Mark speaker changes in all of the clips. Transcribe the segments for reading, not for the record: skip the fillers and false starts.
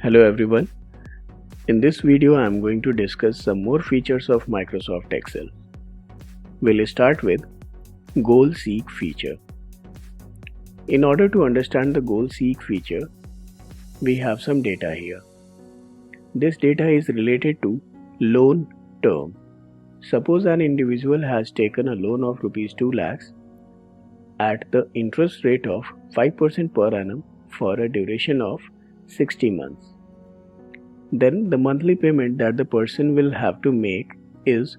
Speaker 1: Hello everyone. In this video I am going to discuss some more features of Microsoft Excel. We'll start with Goal Seek feature. In order to understand the Goal Seek feature, we have some data here. This data is related to loan term. Suppose an individual has taken a loan of Rs 2 lakhs at the interest rate of 5% per annum for a duration of 60 months. Then the monthly payment that the person will have to make is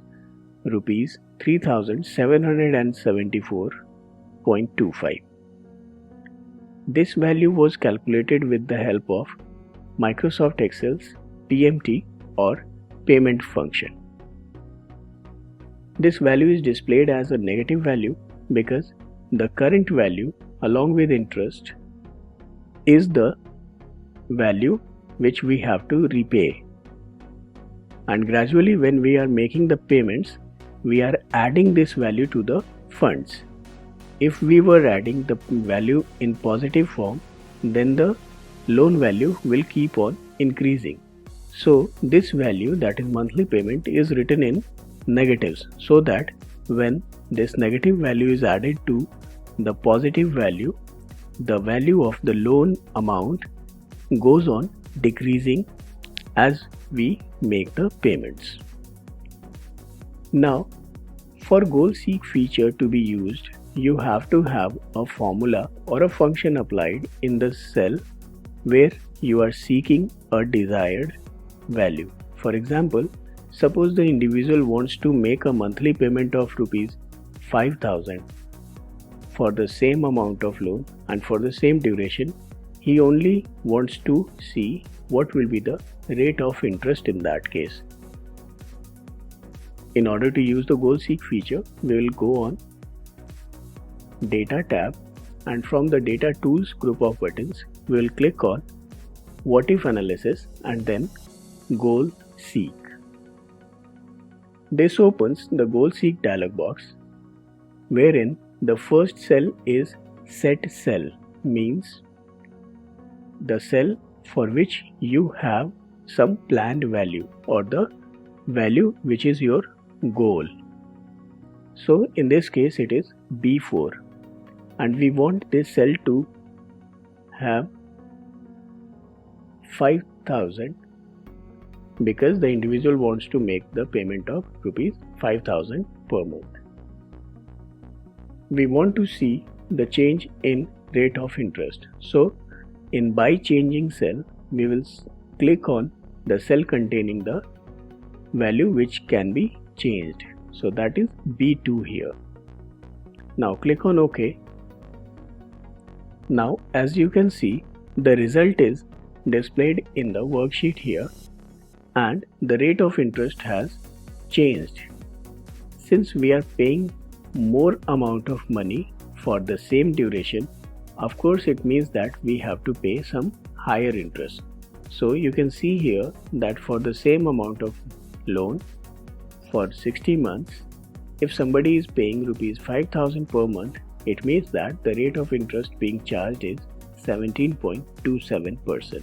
Speaker 1: Rs 3,774.25. This value was calculated with the help of Microsoft Excel's PMT or payment function. This value is displayed as a negative value because the current value along with interest is the value which we have to repay, and gradually when we are making the payments we are adding this value to the funds. If we were adding the value in positive form, then the loan value will keep on increasing. So this value, that is monthly payment, is written in negatives so that when this negative value is added to the positive value, the value of the loan amount goes on decreasing as we make the payments. Now, for Goal Seek feature to be used, you have to have a formula or a function applied in the cell where you are seeking a desired value. For example, suppose the individual wants to make a monthly payment of Rs 5,000 for the same amount of loan and for the same duration. He only wants to see what will be the rate of interest in that case. In order to use the Goal Seek feature, we will go on Data tab, and from the Data Tools group of buttons, we will click on What If Analysis and then Goal Seek. This opens the Goal Seek dialog box, wherein the first cell is Set Cell, means the cell for which you have some planned value or the value which is your goal. So in this case it is B4, and we want this cell to have 5,000 because the individual wants to make the payment of Rs 5,000 per month. We want to see the change in rate of interest. So in by changing cell, we will click on the cell containing the value which can be changed. So that is B2 here. Now click on OK. Now as you can see, the result is displayed in the worksheet here and the rate of interest has changed. Since we are paying more amount of money for the same duration, of course it means that we have to pay some higher interest. So you can see here that for the same amount of loan for 60 months, if somebody is paying Rs 5,000 per month, it means that the rate of interest being charged is 17.27%.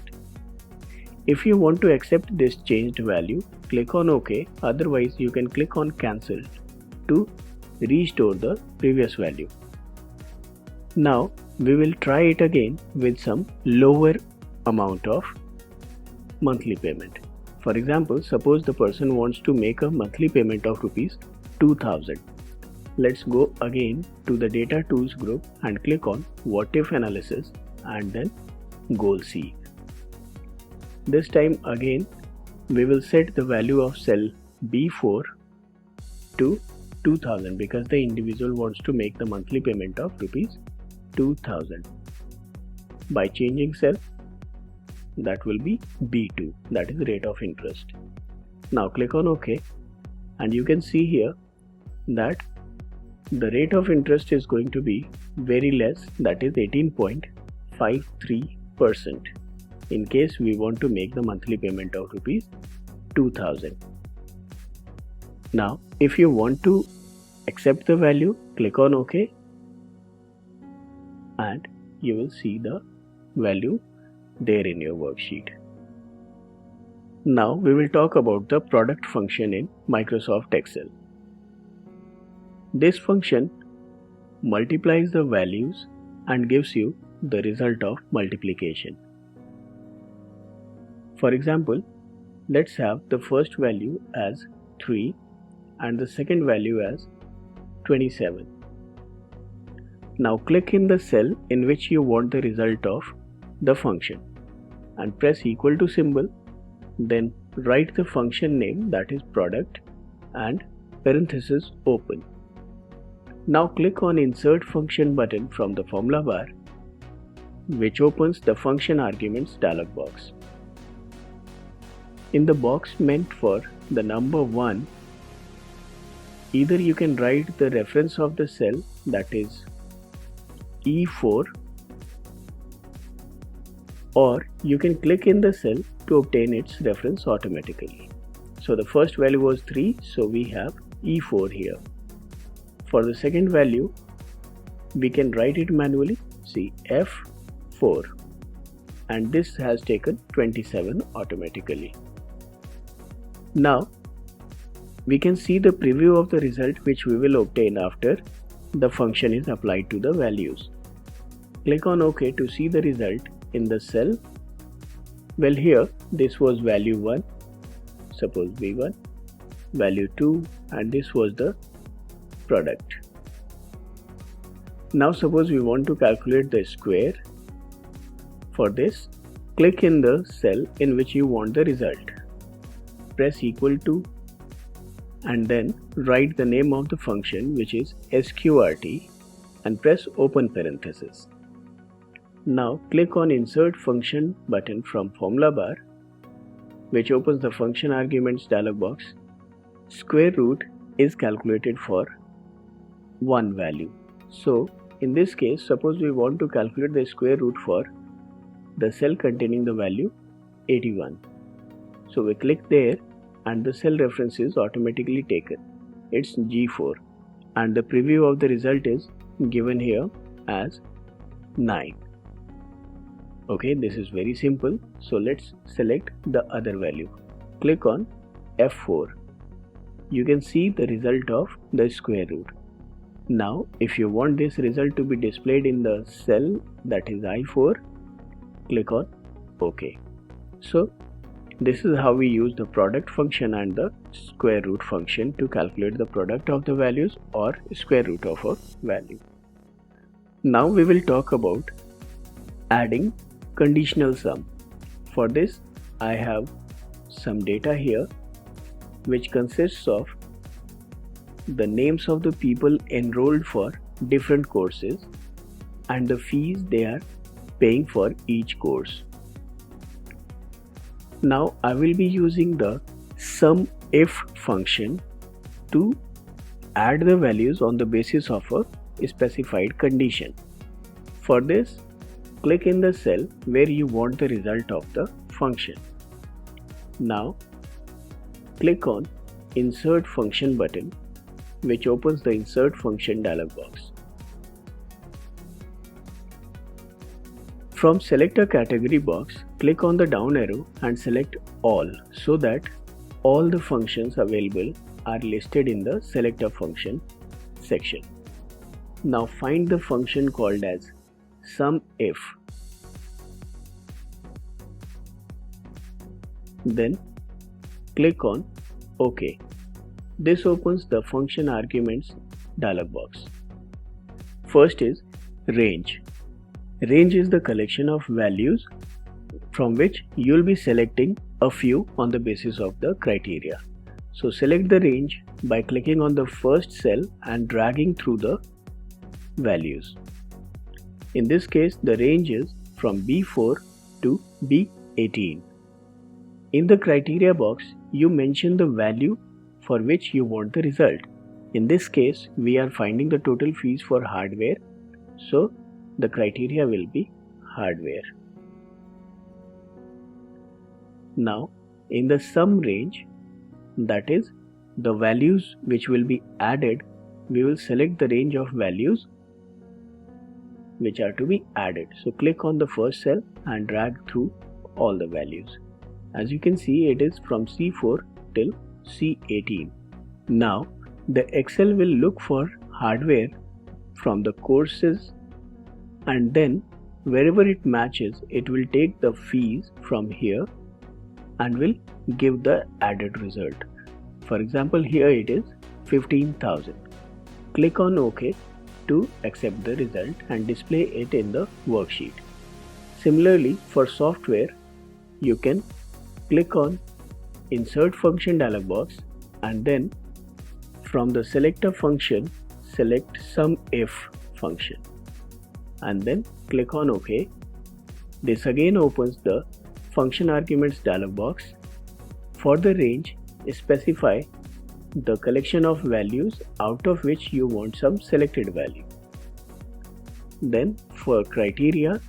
Speaker 1: If you want to accept this changed value, click on OK, otherwise you can click on Cancel to restore the previous value. Now we will try it again with some lower amount of monthly payment. For example, suppose the person wants to make a monthly payment of Rs 2,000. Let's go again to the Data Tools group and click on What If Analysis and then Goal Seek. This time again we will set the value of cell B4 to 2,000 because the individual wants to make the monthly payment of Rs 2,000. By changing cell, that will be B2, that is rate of interest. Now click on OK and you can see here that the rate of interest is going to be very less, that is 18.53% in case we want to make the monthly payment of Rs 2,000. Now if you want to accept the value, click on OK and you will see the value there in your worksheet. Now we will talk about the product function in Microsoft Excel. This function multiplies the values and gives you the result of multiplication. For example, let's have the first value as 3 and the second value as 27. Now click in the cell in which you want the result of the function and press equal to symbol, then write the function name, that is product, and parenthesis open. Now click on insert function button from the formula bar, which opens the function arguments dialog box. In the box meant for the number 1, either you can write the reference of the cell, that is E4, or you can click in the cell to obtain its reference automatically. So the first value was 3, so we have E4 here. For the second value, we can write it manually, see F4, and this has taken 27 automatically. Now we can see the preview of the result which we will obtain after the function is applied to the values. Click on OK to see the result in the cell. Well, here this was value 1, suppose B1, value 2, and this was the product. Now suppose we want to calculate the square. For this, click in the cell in which you want the result. Press equal to and then write the name of the function, which is sqrt, and press open parenthesis. Now click on insert function button from formula bar, which opens the function arguments dialog box. Square root is calculated for one value. So in this case, suppose we want to calculate the square root for the cell containing the value 81. So we click there and the cell reference is automatically taken. It's G4 and the preview of the result is given here as 9. Okay, this is very simple. So let's select the other value. Click on F4. You can see the result of the square root. Now if you want this result to be displayed in the cell, that is I4, click on OK. So this is how we use the product function and the square root function to calculate the product of the values or square root of a value. Now we will talk about adding conditional sum. For this, I have some data here which consists of the names of the people enrolled for different courses and the fees they are paying for each course. Now I will be using the SUMIF function to add the values on the basis of a specified condition. For this, click in the cell where you want the result of the function. Now click on insert function button, which opens the insert function dialog box. From select a category box, click on the down arrow and select all so that all the functions available are listed in the select a function section. Now find the function called as SUMIF. Then click on OK. This opens the function arguments dialog box. First is range. Range is the collection of values from which you will be selecting a few on the basis of the criteria. So select the range by clicking on the first cell and dragging through the values. In this case, the range is from B4 to B18. In the criteria box, you mention the value for which you want the result. In this case, we are finding the total fees for hardware, so the criteria will be hardware. Now in the sum range, that is the values which will be added, we will select the range of values which are to be added. So click on the first cell and drag through all the values. As you can see, it is from C4 till C18. Now the Excel will look for hardware from the courses, and then wherever it matches, it will take the fees from here and will give the added result. For example, here it is 15,000. Click on OK to accept the result and display it in the worksheet. Similarly, for software, you can click on Insert Function dialog box, and then from the selector function, select SUMIF function and then click on OK. This again opens the function arguments dialog box. For the range, specify the collection of values out of which you want some selected value. Then for criteria,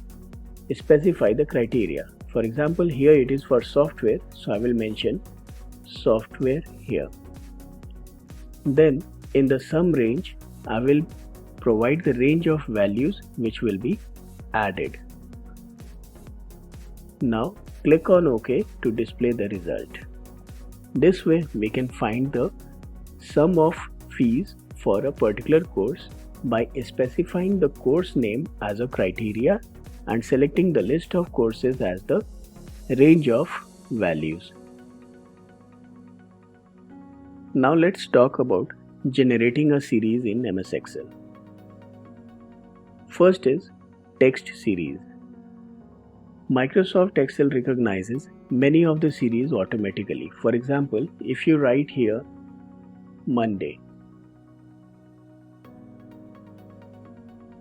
Speaker 1: specify the criteria. For example, here it is for software, so I will mention software here. Then in the sum range, I will provide the range of values which will be added. Now click on OK to display the result. This way we can find the sum of fees for a particular course by specifying the course name as a criteria and selecting the list of courses as the range of values. Now let's talk about generating a series in MS Excel. First is text series. Microsoft Excel recognizes many of the series automatically. For example, if you write here Monday,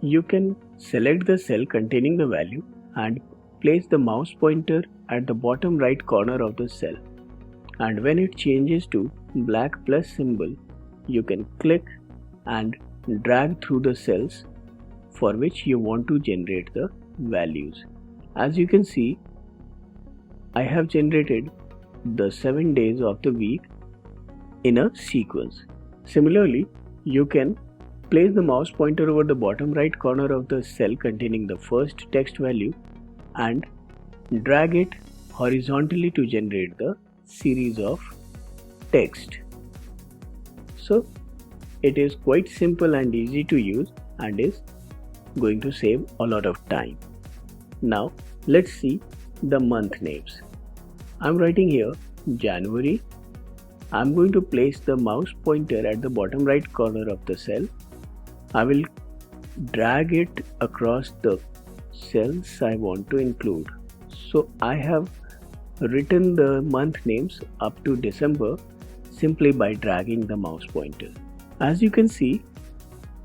Speaker 1: you can select the cell containing the value and place the mouse pointer at the bottom right corner of the cell, and when it changes to black plus symbol, you can click and drag through the cells for which you want to generate the values. As you can see, I have generated the 7 days of the week in a sequence. Similarly, you can place the mouse pointer over the bottom right corner of the cell containing the first text value and drag it horizontally to generate the series of text. So it is quite simple and easy to use and is going to save a lot of time. Now let's see the month names. I'm writing here January. I'm going to place the mouse pointer at the bottom right corner of the cell. I will drag it across the cells I want to include. So I have written the month names up to December simply by dragging the mouse pointer. As you can see,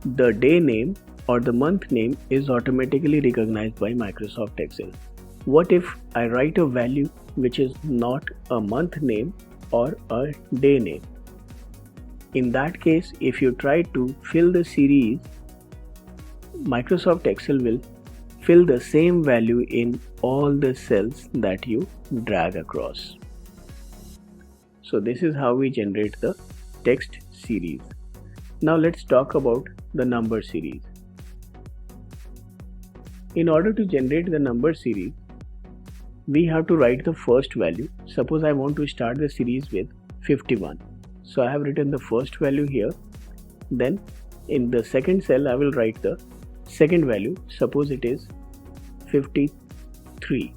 Speaker 1: the day name or the month name is automatically recognized by Microsoft Excel. What if I write a value which is not a month name or a day name? In that case, if you try to fill the series, Microsoft Excel will fill the same value in all the cells that you drag across. So this is how we generate the text series. Now let's talk about the number series. In order to generate the number series, we have to write the first value. Suppose I want to start the series with 51. So I have written the first value here. Then in the second cell, I will write the second value. Suppose it is 53.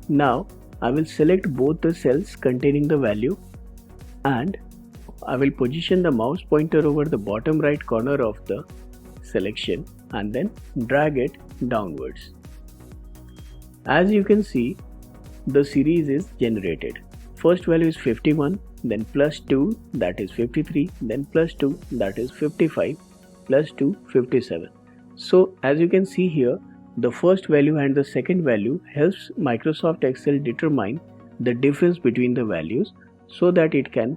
Speaker 1: Now I will select both the cells containing the value and I will position the mouse pointer over the bottom right corner of the selection and then drag it downwards. As you can see, the series is generated. First value is 51, then plus 2, that is 53, then plus 2, that is 55, plus 2, 57. So as you can see here, the first value and the second value helps Microsoft Excel determine the difference between the values so that it can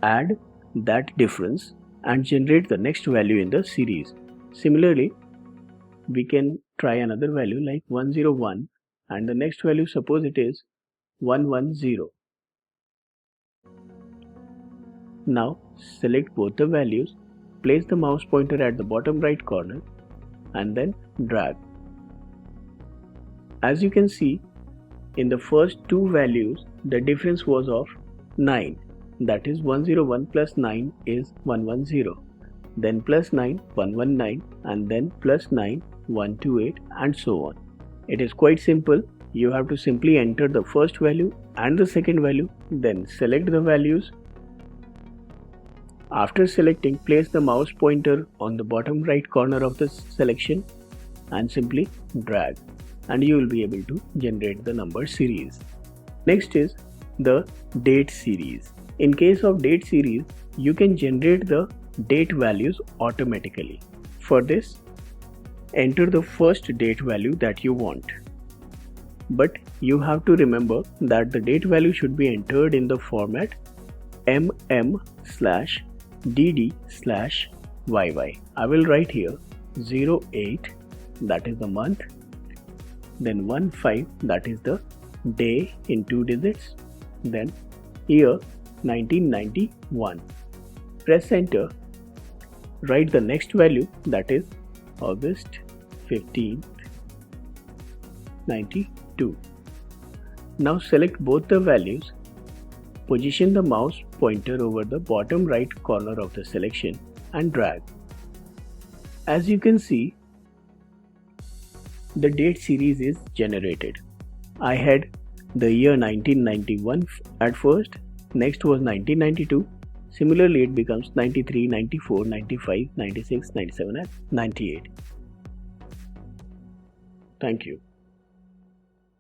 Speaker 1: add that difference and generate the next value in the series. Similarly, we can try another value like 101 and the next value, suppose it is 110. Now select both the values, place the mouse pointer at the bottom right corner and then drag. As you can see, In the first two values, the difference was of 9. That is 101 plus 9 is 110. Then plus 9, 119, and then plus 9, 128, and so on. It is quite simple. You have to simply enter the first value and the second value, then select the values. After selecting, place the mouse pointer on the bottom right corner of the selection and simply drag, and you will be able to generate the number series. Next is the date series. In case of date series, you can generate the date values automatically. For this, enter the first date value that you want. But you have to remember that the date value should be entered in the format mm/dd/yy. I will write here 08, that is the month, then 15, that is the day in 2 digits, then year 1991. Press enter. Write the next value, that is August 15th, 92. Now select both the values. Position the mouse pointer over the bottom right corner of the selection and drag. As you can see, the date series is generated. I had the year 1991 at first, next was 1992. Similarly, it becomes 93, 94, 95, 96, 97 and 98. Thank you.